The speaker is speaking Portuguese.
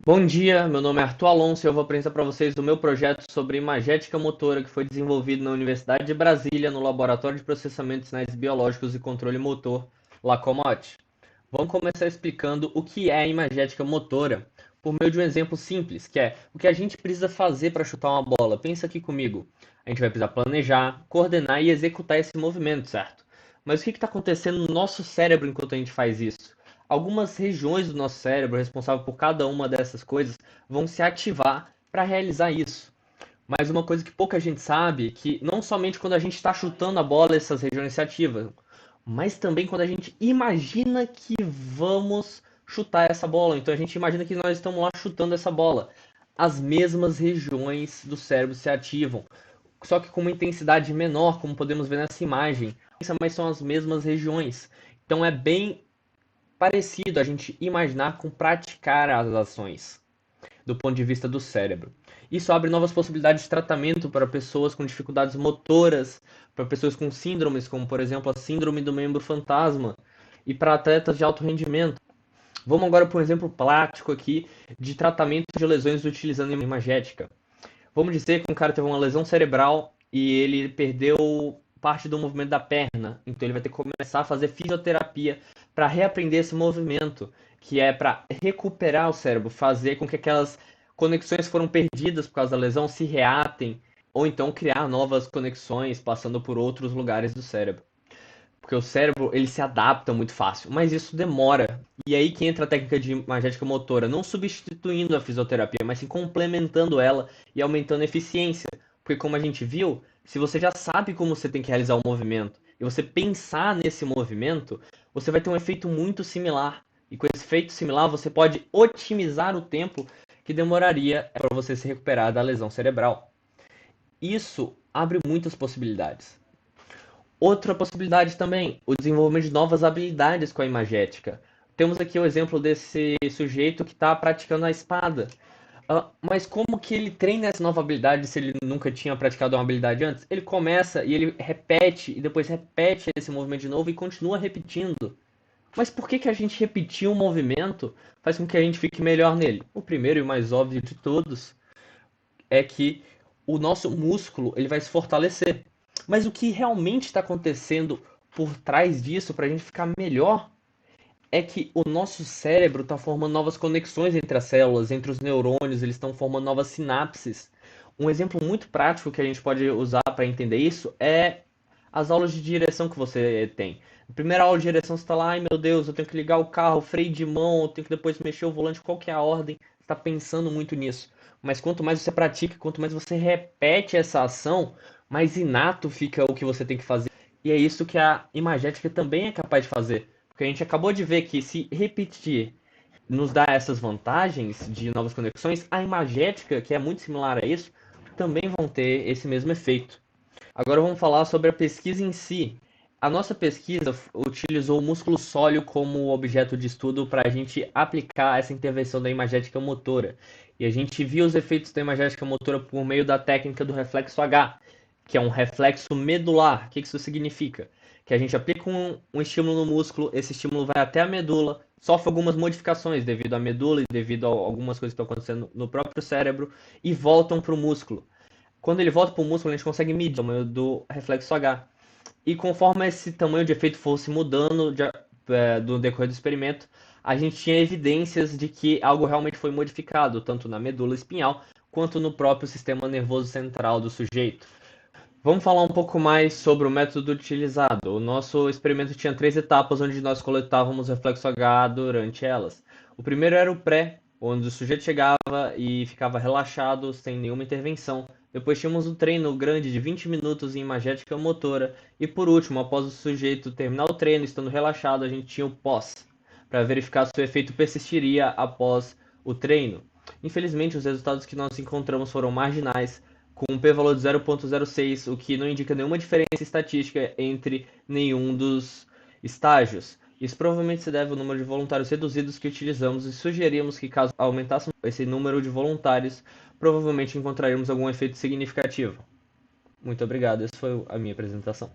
Bom dia, meu nome é Arthur Alonso e eu vou apresentar para vocês o meu projeto sobre imagética motora que foi desenvolvido na Universidade de Brasília no Laboratório de Processamento de Sinais Biológicos e Controle Motor, LACOMOT. Vamos começar explicando o que é a imagética motora por meio de um exemplo simples, que é o que a gente precisa fazer para chutar uma bola. Pensa aqui comigo. A gente vai precisar planejar, coordenar e executar esse movimento, certo? Mas o que está acontecendo no nosso cérebro enquanto a gente faz isso? Algumas regiões do nosso cérebro responsáveis por cada uma dessas coisas vão se ativar para realizar isso. Mas uma coisa que pouca gente sabe é que não somente quando a gente está chutando a bola essas regiões se ativam, mas também quando a gente imagina que vamos chutar essa bola. Então a gente imagina que nós estamos lá chutando essa bola. As mesmas regiões do cérebro se ativam, só que com uma intensidade menor, como podemos ver nessa imagem. Mas são as mesmas regiões. Então é bem parecido a gente imaginar com praticar as ações do ponto de vista do cérebro. Isso abre novas possibilidades de tratamento para pessoas com dificuldades motoras, para pessoas com síndromes, como por exemplo a síndrome do membro fantasma, e para atletas de alto rendimento. Vamos agora para um exemplo prático aqui de tratamento de lesões utilizando imagética. Vamos dizer que um cara teve uma lesão cerebral e ele perdeu parte do movimento da perna. Então ele vai ter que começar a fazer fisioterapia para reaprender esse movimento, que é para recuperar o cérebro, fazer com que aquelas conexões que foram perdidas por causa da lesão se reatem, ou então criar novas conexões passando por outros lugares do cérebro. Porque o cérebro ele se adapta muito fácil, mas isso demora. E aí que entra a técnica de imagética motora, não substituindo a fisioterapia, mas sim complementando ela e aumentando a eficiência. Porque como a gente viu, se você já sabe como você tem que realizar o movimento e você pensar nesse movimento, você vai ter um efeito muito similar. E com esse efeito similar, você pode otimizar o tempo que demoraria para você se recuperar da lesão cerebral. Isso abre muitas possibilidades. Outra possibilidade também, o desenvolvimento de novas habilidades com a imagética. Temos aqui o exemplo desse sujeito que está praticando a espada. Mas como que ele treina essa nova habilidade se ele nunca tinha praticado uma habilidade antes? Ele começa e ele repete e depois repete esse movimento de novo e continua repetindo. Mas por que que a gente repetir um movimento faz com que a gente fique melhor nele? O primeiro e o mais óbvio de todos é que o nosso músculo ele vai se fortalecer. Mas o que realmente está acontecendo por trás disso para a gente ficar melhor é que o nosso cérebro está formando novas conexões entre as células, entre os neurônios, eles estão formando novas sinapses. Um exemplo muito prático que a gente pode usar para entender isso é as aulas de direção que você tem. Na primeira aula de direção você está lá, ai meu Deus, eu tenho que ligar o carro, freio de mão, eu tenho que depois mexer o volante, qual que é a ordem? Você está pensando muito nisso. Mas quanto mais você pratica, quanto mais você repete essa ação, mais inato fica o que você tem que fazer. E é isso que a imagética também é capaz de fazer. Porque a gente acabou de ver que se repetir nos dá essas vantagens de novas conexões, a imagética, que é muito similar a isso, também vão ter esse mesmo efeito. Agora vamos falar sobre a pesquisa em si. A nossa pesquisa utilizou o músculo sóleo como objeto de estudo para a gente aplicar essa intervenção da imagética motora. E a gente viu os efeitos da imagética motora por meio da técnica do reflexo H, que é um reflexo medular. O que isso significa? Que a gente aplica um estímulo no músculo, esse estímulo vai até a medula, sofre algumas modificações devido à medula e devido a algumas coisas que estão acontecendo no próprio cérebro e voltam para o músculo. Quando ele volta para o músculo, a gente consegue medir o tamanho do reflexo H. E conforme esse tamanho de efeito fosse mudando do decorrer do experimento, a gente tinha evidências de que algo realmente foi modificado, tanto na medula espinhal quanto no próprio sistema nervoso central do sujeito. Vamos falar um pouco mais sobre o método utilizado. O nosso experimento tinha três etapas onde nós coletávamos reflexo H durante elas. O primeiro era o pré, onde o sujeito chegava e ficava relaxado sem nenhuma intervenção. Depois tínhamos um treino grande de 20 minutos em imagética motora. E por último, após o sujeito terminar o treino, estando relaxado, a gente tinha o pós, para verificar se o efeito persistiria após o treino. Infelizmente, os resultados que nós encontramos foram marginais, com um p-valor de 0,06, o que não indica nenhuma diferença estatística entre nenhum dos estágios. Isso provavelmente se deve ao número de voluntários reduzidos que utilizamos e sugerimos que, caso aumentássemos esse número de voluntários, provavelmente encontraríamos algum efeito significativo. Muito obrigado, essa foi a minha apresentação.